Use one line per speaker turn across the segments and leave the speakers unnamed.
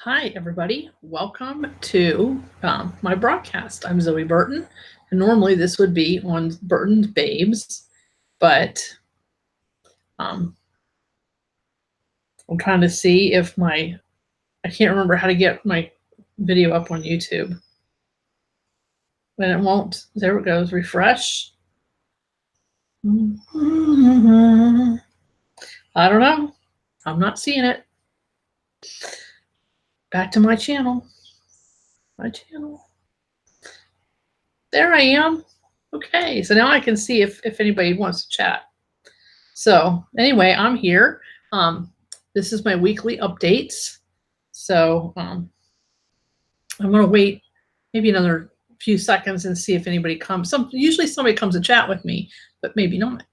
Hi, everybody. Welcome to my broadcast. I'm Zoe Burton, and normally this would be on Burton's Babes, but I'm trying to see if I can't remember how to get my video up on YouTube. And it won't. There it goes. Refresh. I don't know. I'm not seeing it. Back to my channel. There I am. Okay, so now I can see if anybody wants to chat. So anyway, I'm here. This is my weekly updates. So I'm going to wait maybe another few seconds and see if anybody comes. Usually somebody comes to chat with me, but maybe not.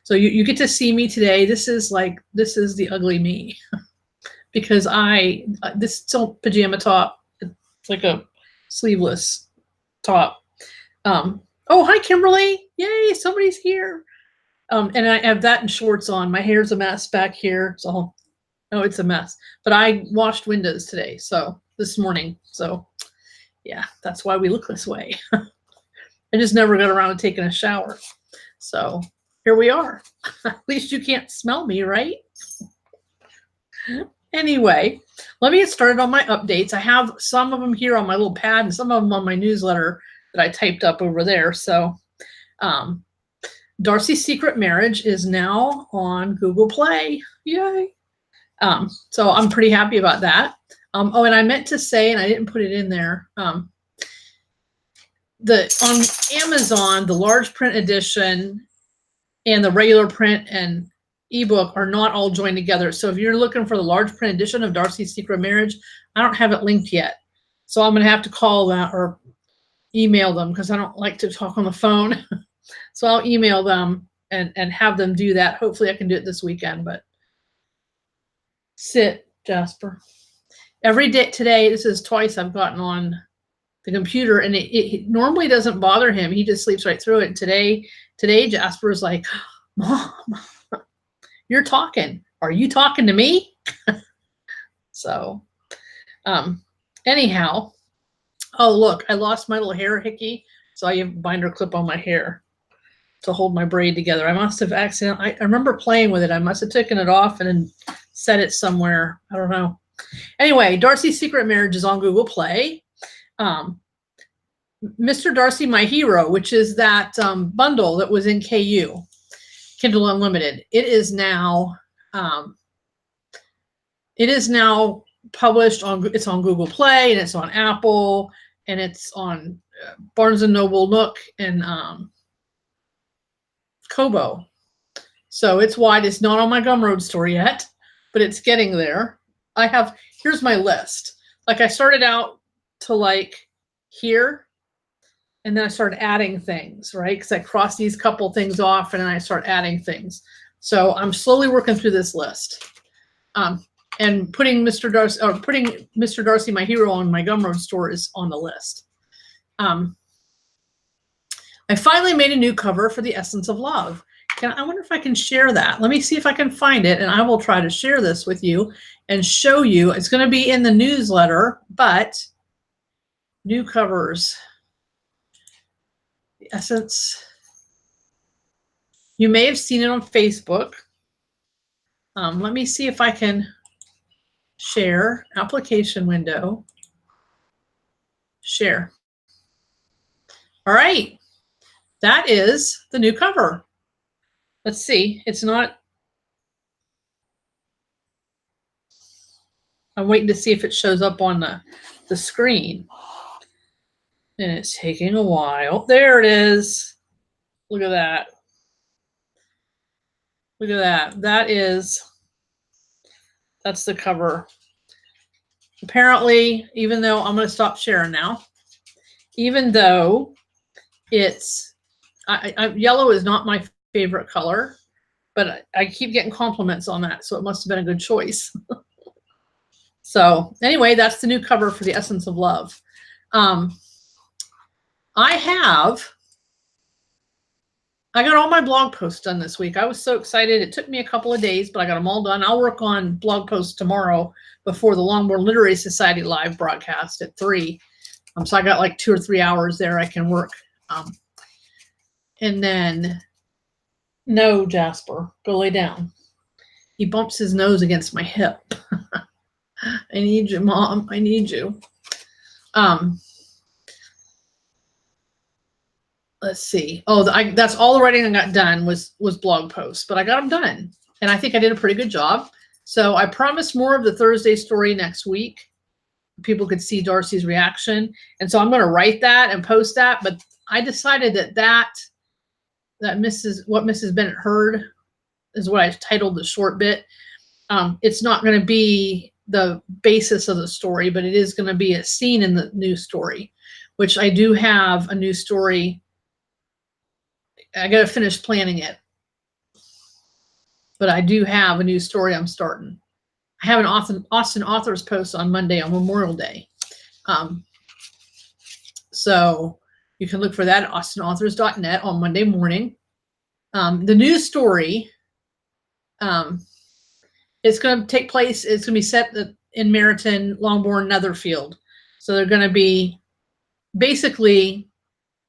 So you get to see me today. This is the ugly me because this don't pajama top. It's like a sleeveless top. Oh, hi, Kimberly. Yay, somebody's here. And I have that in shorts on. My hair's a mess back here. So, it's a mess. But I washed windows today, this morning. So, yeah, that's why we look this way. I just never got around to taking a shower. So, here we are. At least you can't smell me, right? Anyway, let me get started on my updates. I have some of them here on my little pad and some of them on my newsletter that I typed up over there. So, Darcy's Secret Marriage is now on Google Play. Yay. So I'm pretty happy about that. Oh, and I meant to say, and I didn't put it in there, on Amazon, the large print edition and the regular print and ebook are not all joined together. So if you're looking for the large print edition of Darcy's Secret Marriage, I don't have it linked yet. So I'm going to have to call that or email them because I don't like to talk on the phone. So I'll email them and have them do that. Hopefully I can do it this weekend, but sit, Jasper. Every day today, this is twice I've gotten on the computer and it normally doesn't bother him. He just sleeps right through it. Today Jasper's like, Mom, you're talking. Are you talking to me? So, anyhow, oh, look, I lost my little hair hickey. So I have a binder clip on my hair to hold my braid together. I must have accidentally, I remember playing with it. I must have taken it off and then set it somewhere. I don't know. Anyway, Darcy's Secret Marriage is on Google Play. Mr. Darcy, My Hero, which is that bundle that was in KU, Kindle Unlimited. It is now published on, it's on Google Play and it's on Apple and it's on Barnes & Noble, Nook, and Kobo. So it's wide. It's not on my Gumroad store yet, but it's getting there. Here's my list. Like I started out to like here, and then I started adding things, right? Because I crossed these couple things off and then I start adding things. So I'm slowly working through this list. And putting Mr. Darcy, My Hero on my Gumroad store is on the list. I finally made a new cover for The Essence of Love. I wonder if I can share that. Let me see if I can find it, and I will try to share this with you and show you. It's going to be in the newsletter, but new covers. The Essence. You may have seen it on Facebook. Let me see if I can share. Application window. Share. All right. That is the new cover. Let's see. It's not. I'm waiting to see if it shows up on the screen. And it's taking a while. There it is. Look at that. Look at that. That's the cover. Apparently, even though I'm going to stop sharing now, even though it's, yellow is not my favorite color, but I keep getting compliments on that. So it must have been a good choice. So anyway, that's the new cover for The Essence of Love. I have I got all my blog posts done this week. I was so excited. It took me a couple of days, but I got them all done. I'll work on blog posts tomorrow before the Longbourn Literary Society live broadcast at 3. So I got like 2 or 3 hours there I can work. And then, no, Jasper, go lay down. He bumps his nose against my hip. I need you, Mom. I need you. Let's see. Oh, that's all the writing I got done was blog posts, but I got them done. And I think I did a pretty good job. So I promised more of the Thursday story next week. People could see Darcy's reaction. And so I'm going to write that and post that. But I decided that what Mrs. Bennett heard is what I titled the short bit. It's not going to be the basis of the story, but it is going to be a scene in the new story, which I do have a new story. I got to finish planning it, but I do have a new story I'm starting. I have an Austin Authors post on Monday on Memorial Day. So you can look for that at austinauthors.net on Monday morning. The news story, it's going to take place, it's going to be set in Meriton, Longbourn, Netherfield. So they're going to be basically,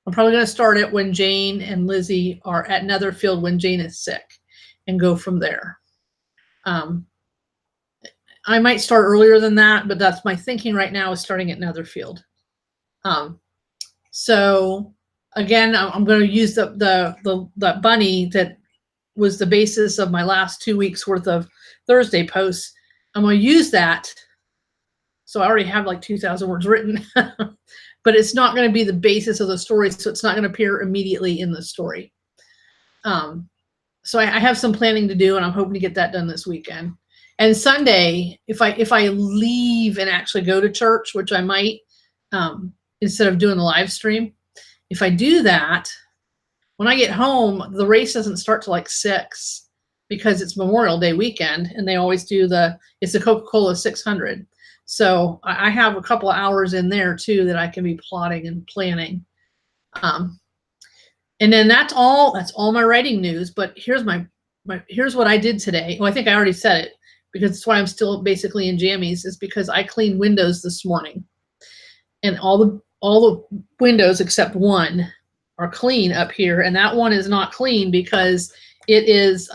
I'm probably going to start it when Jane and Lizzie are at Netherfield when Jane is sick and go from there. I might start earlier than that, but that's my thinking right now, is starting at Netherfield. So again, I'm going to use the bunny that was the basis of my last 2 weeks worth of Thursday posts. I'm going to use that. So I already have like 2,000 words written, but it's not going to be the basis of the story. So it's not going to appear immediately in the story. So I have some planning to do, and I'm hoping to get that done this weekend. And Sunday, if I leave and actually go to church, which I might, instead of doing the live stream, if I do that, when I get home, the race doesn't start till like 6 because it's Memorial Day weekend, and they always do it's the Coca-Cola 600. So I have a couple of hours in there too that I can be plotting and planning. And then that's all my writing news. But here's here's what I did today. Well, I think I already said it, because that's why I'm still basically in jammies, is because I cleaned windows this morning, and all the windows except one are clean up here, and that one is not clean because it is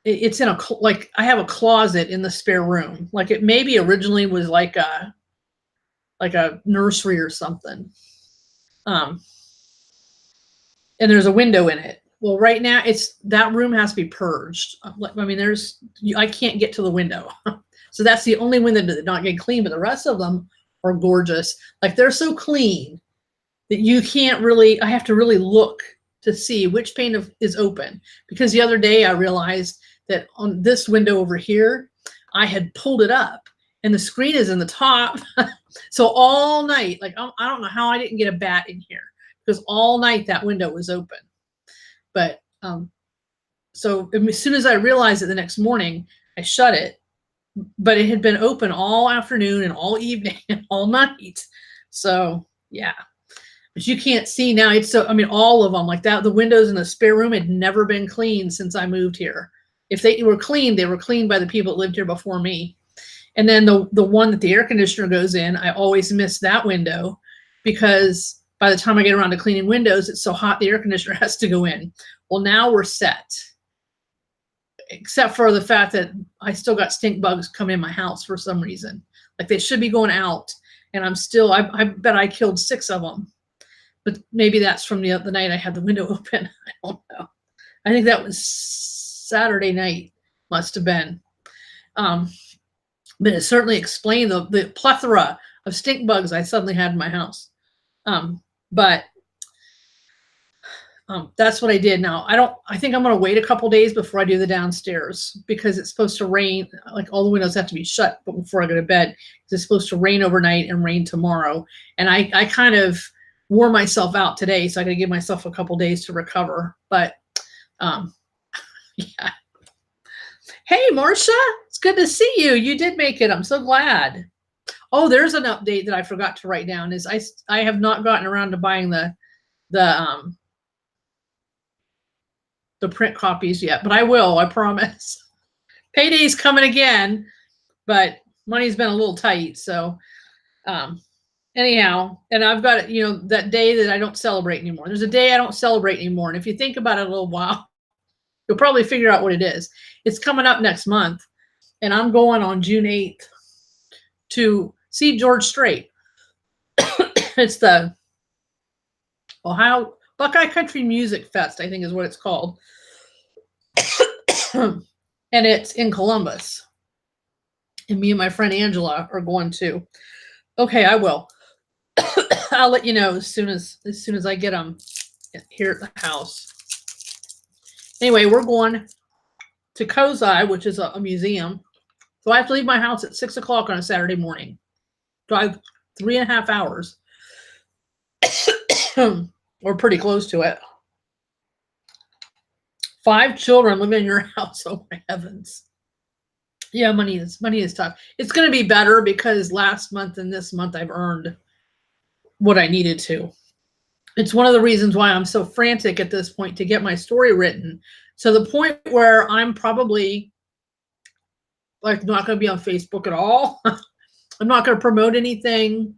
it's in I have a closet in the spare room. Like it maybe originally was like a nursery or something. And there's a window in it. Well, right now that room has to be purged. I mean, I can't get to the window. So that's the only window that did not get clean, but the rest of them are gorgeous. Like they're so clean that you can't really, I have to really look to see which pane is open. Because the other day I realized that on this window over here, I had pulled it up and the screen is in the top. So all night, like I don't know how I didn't get a bat in here, because all night that window was open. But so as soon as I realized it the next morning, I shut it, but it had been open all afternoon and all evening and all night. So yeah, but you can't see now. All of them like that. The windows in the spare room had never been cleaned since I moved here. If they were cleaned, they were cleaned by the people that lived here before me. And then the one that the air conditioner goes in, I always miss that window, because by the time I get around to cleaning windows, it's so hot the air conditioner has to go in. Well, now we're set, except for the fact that I still got stink bugs coming in my house for some reason. Like they should be going out, and I bet I killed 6 of them. But maybe that's from the night I had the window open. I don't know. I think that was Saturday night, must have been. But it certainly explained the plethora of stink bugs I suddenly had in my house. But that's what I did. Now I think I'm going to wait a couple days before I do the downstairs, because it's supposed to rain. Like all the windows have to be shut before I go to bed. It's supposed to rain overnight and rain tomorrow. And I kind of wore myself out today, so I got to give myself a couple days to recover. But yeah. Hey, Marcia, it's good to see you. You did make it. I'm so glad. Oh, there's an update that I forgot to write down. Is I have not gotten around to buying the the print copies yet, but I will, I promise. Payday's coming again, but money's been a little tight. So anyhow, and I've got, that day that I don't celebrate anymore. There's a day I don't celebrate anymore. And if you think about it a little while, you'll probably figure out what it is. It's coming up next month. And I'm going on June 8th to see George Strait. It's the Ohio Buckeye Country Music Fest, I think is what it's called. And it's in Columbus. And me and my friend Angela are going to. Okay, I will. I'll let you know as soon as I get them here at the house. Anyway, we're going to Kozai, which is a museum. So I have to leave my house at 6 o'clock on a Saturday morning. Drive 3.5 hours. Or pretty close to it. 5 children living in your house. Oh my heavens. Yeah, money is tough. It's going to be better because last month and this month I've earned what I needed to. It's one of the reasons why I'm so frantic at this point to get my story written. So the point where I'm probably like not going to be on Facebook at all. I'm not going to promote anything.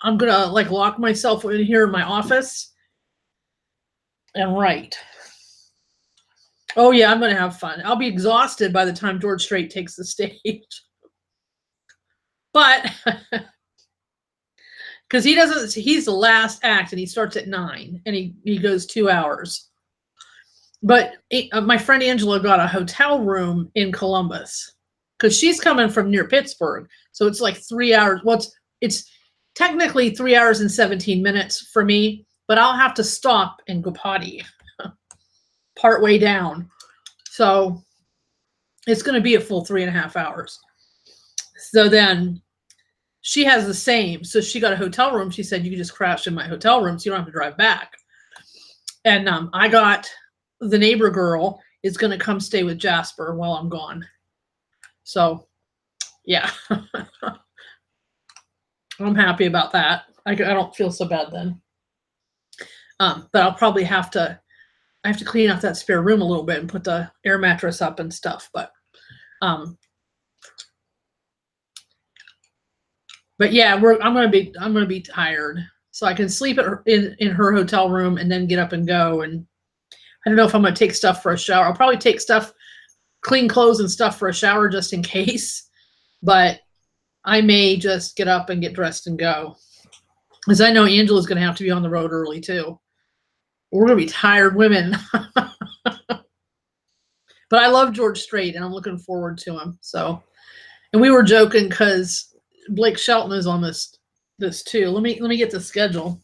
I'm going to like lock myself in here in my office and write. Oh yeah, I'm going to have fun. I'll be exhausted by the time George Strait takes the stage. But because he's the last act and he starts at 9 and he goes 2 hours. But my friend Angela got a hotel room in Columbus because she's coming from near Pittsburgh. So it's like 3 hours. Well, it's technically 3 hours and 17 minutes for me, but I'll have to stop and go potty part way down. So it's going to be a full 3.5 hours. So then she has the same. So she got a hotel room. She said, you can just crash in my hotel room so you don't have to drive back. And I got the neighbor girl is going to come stay with Jasper while I'm gone. So yeah, I'm happy about that. I don't feel so bad then. But I'll probably I have to clean out that spare room a little bit and put the air mattress up and stuff. But yeah, I'm gonna be tired, so I can sleep in her hotel room and then get up and go. And I don't know if I'm gonna take stuff for a shower. I'll probably take stuff, clean clothes and stuff for a shower just in case. But I may just get up and get dressed and go, because I know Angela's gonna have to be on the road early too. We're gonna be tired women. But I love George Strait and I'm looking forward to him. So, and we were joking because Blake Shelton is on this too. Let me get the schedule.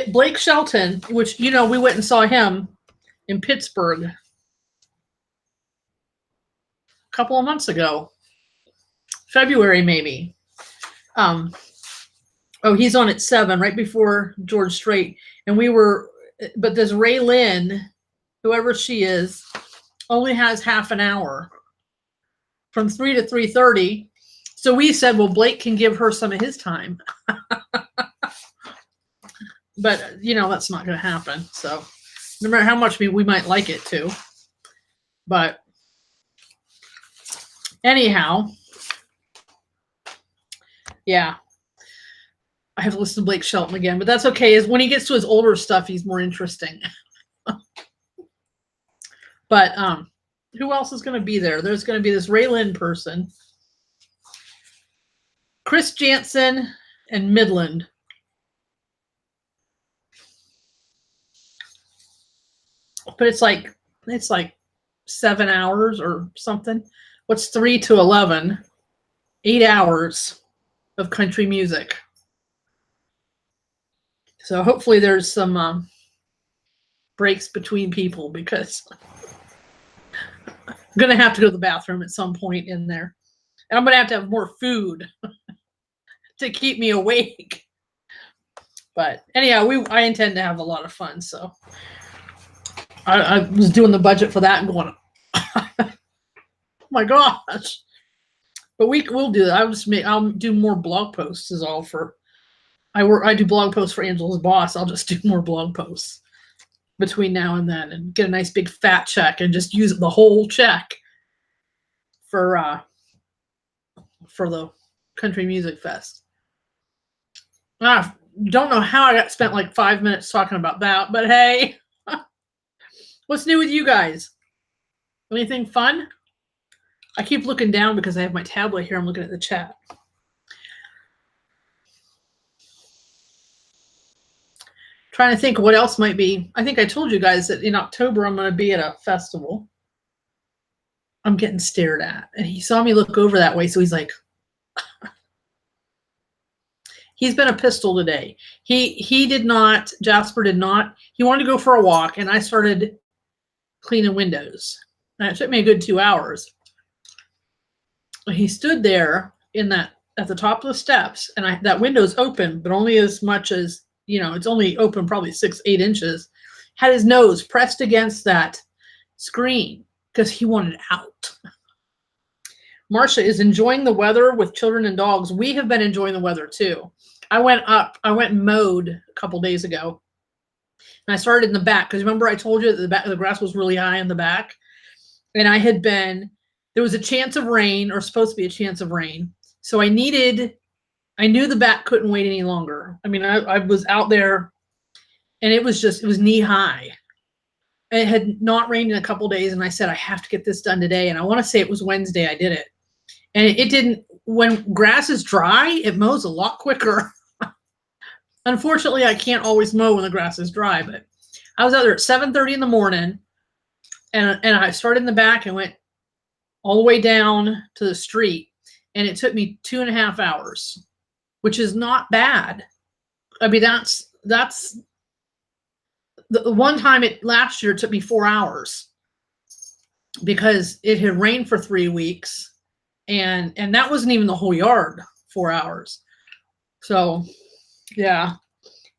Blake Shelton, which we went and saw him in Pittsburgh a couple of months ago, February maybe. Oh, he's on at 7, right before George Strait, and but this Ray Lynn, whoever she is, only has half an hour. From 3 to 3:30. So we said, well, Blake can give her some of his time. But, that's not going to happen. So no matter how much we might like it to. But anyhow, yeah. I have to listen to Blake Shelton again. But that's okay. Is when he gets to his older stuff, he's more interesting. But who else is going to be there? There's going to be this Raylan person, Chris Jansen, and Midland. But it's like 7 hours or something. What's 3 to 11? 8 hours of country music. So hopefully there's some breaks between people, because I'm going to have to go to the bathroom at some point in there. And I'm going to have more food to keep me awake. But anyhow, I intend to have a lot of fun. So I was doing the budget for that and going, oh my gosh. But we'll do that. I'll do more blog posts is all for, I do blog posts for Angela's boss. I'll just do more blog posts. between now and then and get a nice big fat check and just use the whole check for the Country Music Fest. Don't know how I got spent like 5 minutes talking about that, but hey, what's new with you guys? Anything fun? I keep looking down because I have my tablet here. I'm looking at the chat. Trying to think what else might be. I think I told you guys that in October I'm going to be at a festival. I'm getting stared at. And he saw me look over that way, so he's like, he's been a pistol today. He did not, Jasper did not. He wanted to go for a walk, and I started cleaning windows. And it took me a good 2 hours. He stood there at the top of the steps, and that window's open, but only as much as, it's only open probably 6-8 inches. Had his nose pressed against that screen because he wanted out. Marcia is enjoying the weather with children and dogs. We have been enjoying the weather too. I went and mowed a couple days ago, and I started in the back because remember I told you that the grass was really high in the back, and there was a chance of rain, or supposed to be a chance of rain. So I knew the back couldn't wait any longer. I mean, I was out there, and it was knee high. It had not rained in a couple days, and I said, I have to get this done today. And I want to say it was Wednesday I did it. And it didn't, when grass is dry, it mows a lot quicker. Unfortunately, I can't always mow when the grass is dry, but I was out there at 7:30 in the morning, and I started in the back and went all the way down to the street, and it took me 2.5 hours, which is not bad. I mean, that's the one time last year it took me 4 hours because it had rained for 3 weeks, and that wasn't even the whole yard, 4 hours. So yeah,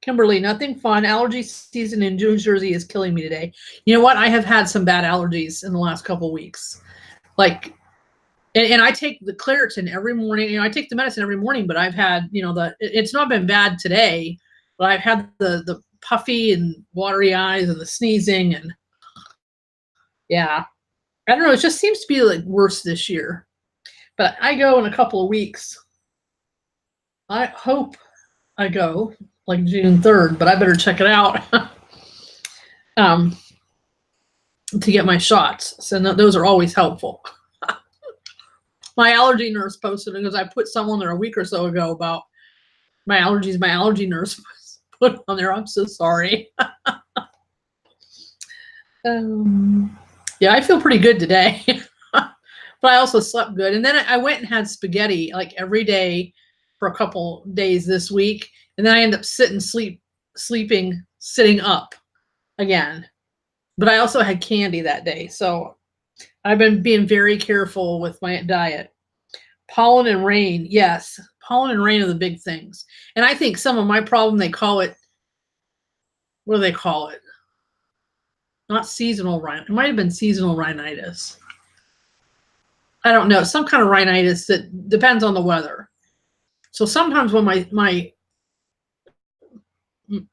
Kimberly, nothing fun. Allergy season in New Jersey is killing me today. You know what? I have had some bad allergies in the last couple of weeks. Like, and I take the Claritin every morning. I take the medicine every morning, but I've had, it's not been bad today, but I've had the puffy and watery eyes and the sneezing, and yeah, I don't know. It just seems to be like worse this year, but I go in a couple of weeks. I hope I go like June 3rd, but I better check it out to get my shots. So those are always helpful. My allergy nurse posted it because I put someone there a week or so ago about my allergies. My allergy nurse put on there. I'm so sorry. Yeah, I feel pretty good today, but I also slept good. And then I went and had spaghetti like every day for a couple days this week. And then I end up sleeping, sitting up again. But I also had candy that day. So I've been being very careful with my diet. Pollen and rain. Yes, pollen and rain are the big things. And I think some of my problem, what do they call it? Not seasonal rhinitis. It might have been seasonal rhinitis. I don't know. Some kind of rhinitis that depends on the weather. So sometimes when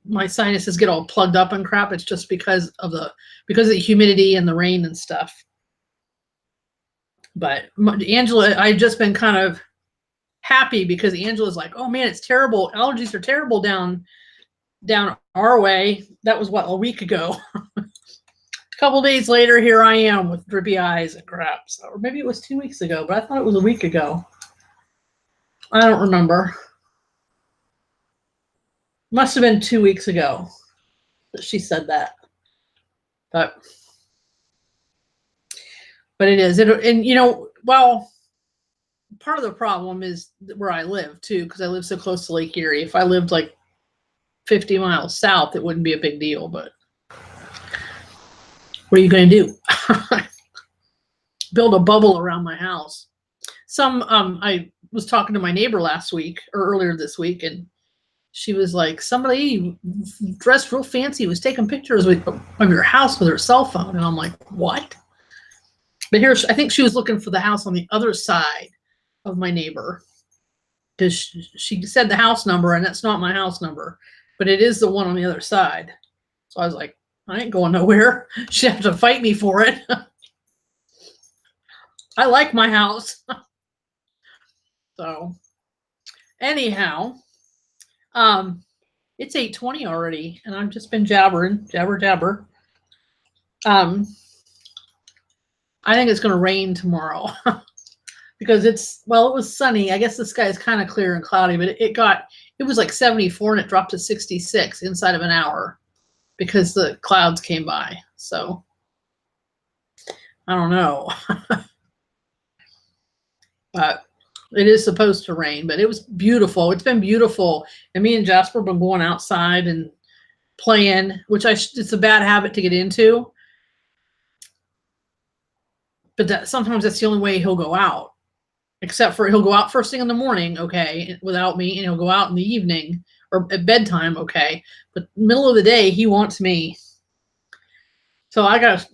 my sinuses get all plugged up and crap, it's just because of the humidity and the rain and stuff. But Angela, I've just been kind of happy because Angela's like, oh man, it's terrible. Allergies are terrible down our way. That was a week ago. A couple days later, here I am with drippy eyes and crap. So, or maybe it was 2 weeks ago, but I thought it was a week ago. I don't remember. Must have been 2 weeks ago that she said that. But it is. Well, part of the problem is where I live too, because I live so close to Lake Erie. If I lived like 50 miles south, it wouldn't be a big deal, but what are you going to do? Build a bubble around my house. I was talking to my neighbor last week or earlier this week, and she was like, somebody dressed real fancy was taking pictures of your house with her cell phone. And I'm like, what? But I think she was looking for the house on the other side of my neighbor, because she said the house number, and that's not my house number, but it is the one on the other side. So I was like, I ain't going nowhere. She'd have to fight me for it. I like my house. So anyhow, it's 8:20 already, and I've just been jabbering, jabber. I think it's going to rain tomorrow because it was sunny. I guess the sky is kind of clear and cloudy, but it was like 74 and it dropped to 66 inside of an hour because the clouds came by. So I don't know. But it is supposed to rain, but it was beautiful. It's been beautiful. And me and Jasper have been going outside and playing, which it's a bad habit to get into. But sometimes that's the only way he'll go out. Except for he'll go out first thing in the morning, okay, without me, and he'll go out in the evening or at bedtime, okay. But middle of the day, he wants me. So I got to,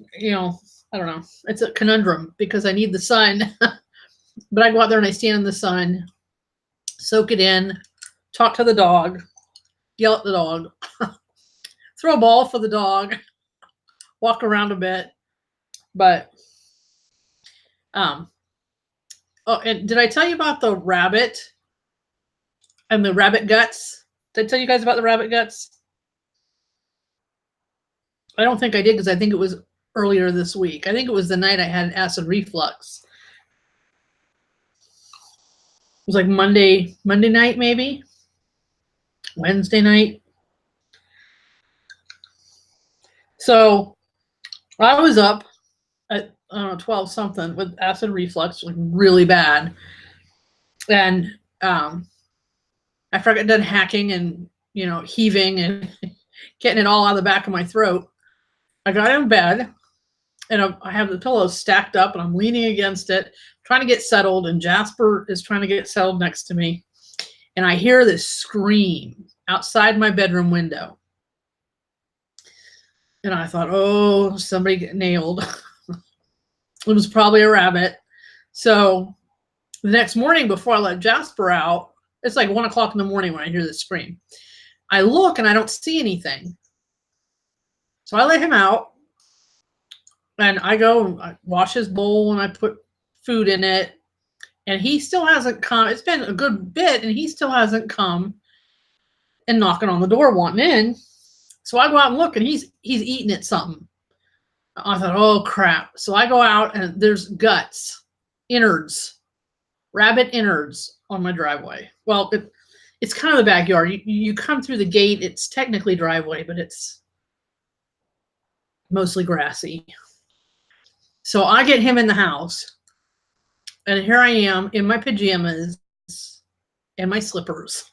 I don't know. It's a conundrum because I need the sun. But I go out there and I stand in the sun, soak it in, talk to the dog, yell at the dog, throw a ball for the dog, walk around a bit. But, oh, and did I tell you about the rabbit and the rabbit guts? Did I tell you guys about the rabbit guts? I don't think I did because I think it was earlier this week. I think it was the night I had acid reflux. It was like Monday night, maybe Wednesday night. So I was up at, I don't know, 12 something with acid reflux, like really bad. And after I got done hacking and, heaving and getting it all out of the back of my throat, I got in bed and I have the pillows stacked up and I'm leaning against it, trying to get settled. And Jasper is trying to get settled next to me. And I hear this scream outside my bedroom window. And I thought, oh, somebody got nailed. It was probably a rabbit. So the next morning before I let Jasper out, it's like 1 o'clock in the morning when I hear this scream. I look and I don't see anything. So I let him out. And I go and I wash his bowl and I put food in it. And he still hasn't come. It's been a good bit and he still hasn't come and knocking on the door wanting in. So I go out and look and he's eating at something. I thought, oh crap. So I go out and there's guts, innards, rabbit innards on my driveway. Well, it's kind of the backyard. You come through the gate. It's technically driveway, but it's mostly grassy. So I get him in the house, and here I am in my pajamas and my slippers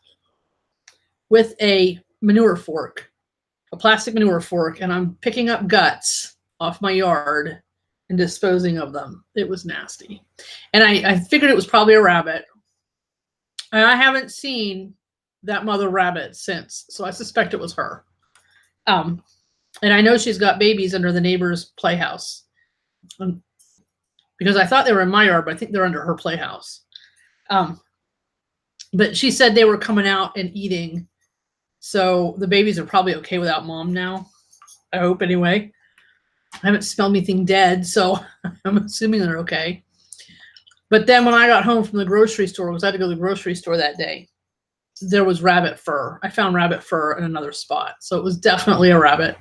with a manure fork, a plastic manure fork, and I'm picking up guts off my yard and disposing of them. It was nasty. And I figured it was probably a rabbit. And I haven't seen that mother rabbit since, so I suspect it was her. And I know she's got babies under the neighbor's playhouse. Because I thought they were in my yard, but I think they're under her playhouse. But she said they were coming out and eating. So the babies are probably okay without mom now. I hope anyway. I haven't smelled anything dead, so I'm assuming they're okay. But then when I got home from the grocery store, because I had to go to the grocery store that day, there was rabbit fur. I found rabbit fur in another spot. So it was definitely a rabbit.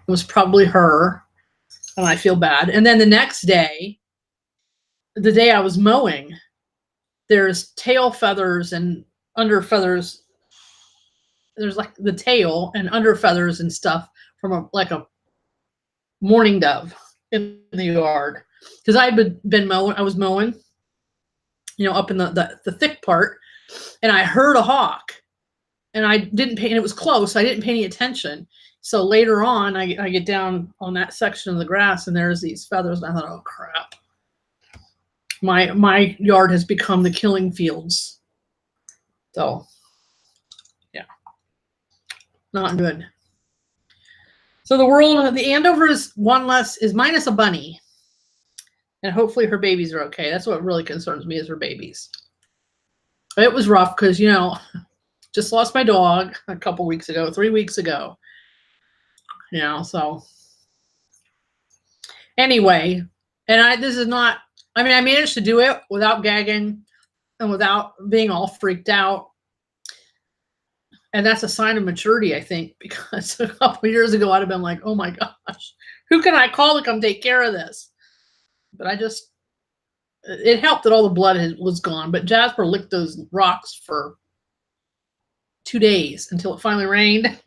It was probably her. And I feel bad. And then the next day, the day I was mowing, there's tail feathers and under feathers. There's like the tail and under feathers and stuff from a mourning dove in the yard. Because I had been mowing, I was mowing, up in the thick part, and I heard a hawk, and I didn't pay, and it was close. I didn't pay any attention. So later on, I get down on that section of the grass, and there's these feathers, and I thought, oh crap. My yard has become the killing fields. So, yeah, not good. So the world, the Andover is minus a bunny. And hopefully her babies are okay. That's what really concerns me is her babies. It was rough because, just lost my dog a couple weeks ago, 3 weeks ago. So Anyway, and this is not, I mean, I managed to do it without gagging and without being all freaked out. And that's a sign of maturity, I think, because a couple of years ago, I'd have been like, oh my gosh, who can I call to come take care of this? But it helped that all the blood was gone. But Jasper licked those rocks for 2 days until it finally rained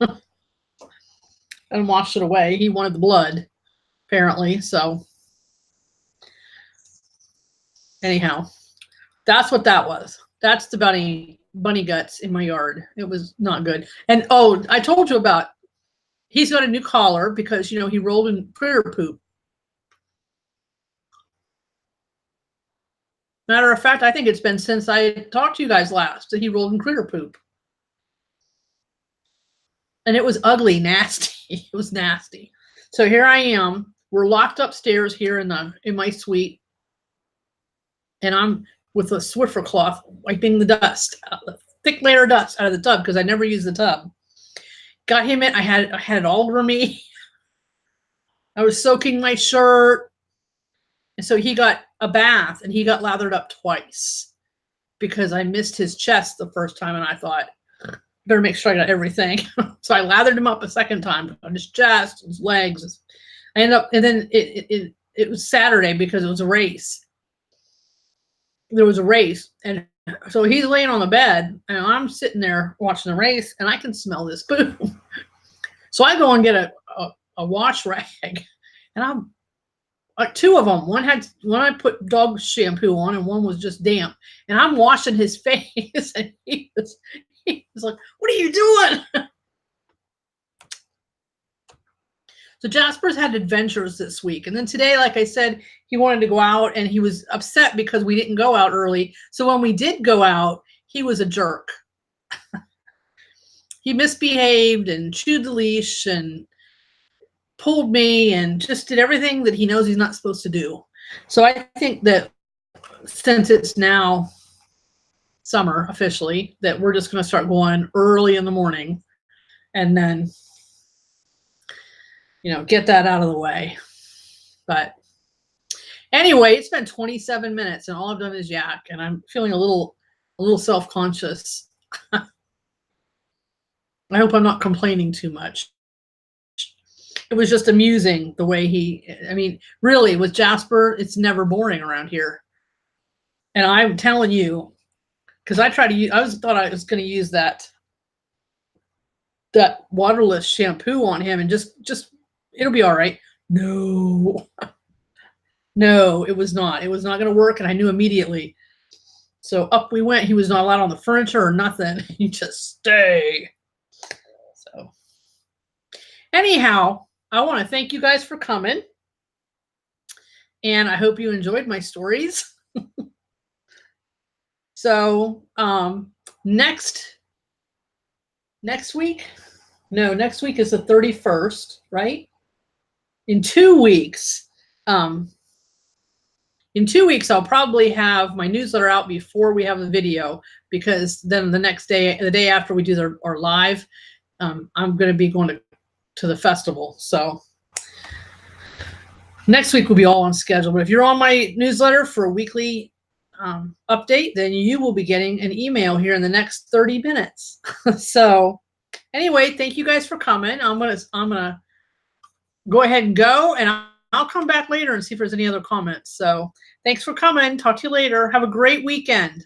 and washed it away. He wanted the blood, apparently. So anyhow, that's what that was. That's the bunny guts in my yard. It was not good. And oh, I told you about, he's got a new collar because, you know, he rolled in critter poop. Matter of fact, I think it's been since I talked to you guys last that he rolled in critter poop. And it was ugly, nasty. It was nasty. So here I am. We're locked upstairs here in my suite. And I'm with a Swiffer cloth wiping the dust, a thick layer of dust out of the tub because I never use the tub. Got him in. I had it all over me. I was soaking my shirt. And so he got a bath and he got lathered up twice because I missed his chest the first time. And I thought, better make sure I got everything. So I lathered him up a second time on his chest, his legs. I ended up, and then it was Saturday because it was a race. There was a race. And so he's laying on the bed and I'm sitting there watching the race and I can smell this poo. So I go and get a wash rag and I'm like two of them. One I put dog shampoo on and one was just damp. And I'm washing his face and he was like, what are you doing? So Jasper's had adventures this week. And then today, like I said, he wanted to go out and he was upset because we didn't go out early. So when we did go out, he was a jerk. He misbehaved and chewed the leash and pulled me and just did everything that he knows he's not supposed to do. So I think that since it's now summer officially, that we're just going to start going early in the morning and then, you know, get that out of the way. But anyway, it's been 27 minutes and all I've done is yak and I'm feeling a little self-conscious. I hope I'm not complaining too much. It was just amusing the way I mean, really with Jasper, it's never boring around here. And I'm telling you, because I thought I was going to use that waterless shampoo on him and just it'll be all right. No, it was not. It was not going to work. And I knew immediately. So up we went. He was not allowed on the furniture or nothing. He just stay. So anyhow, I want to thank you guys for coming. And I hope you enjoyed my stories. So next week is the 31st, right? In 2 weeks, I'll probably have my newsletter out before we have the video, because then the next day, the day after we do our live, I'm going to be going to the festival. So next week will be all on schedule. But if you're on my newsletter for a weekly update, then you will be getting an email here in the next 30 minutes. So anyway, thank you guys for coming. I'm gonna go ahead and go, and I'll come back later and see if there's any other comments. So thanks for coming. Talk to you later. Have a great weekend.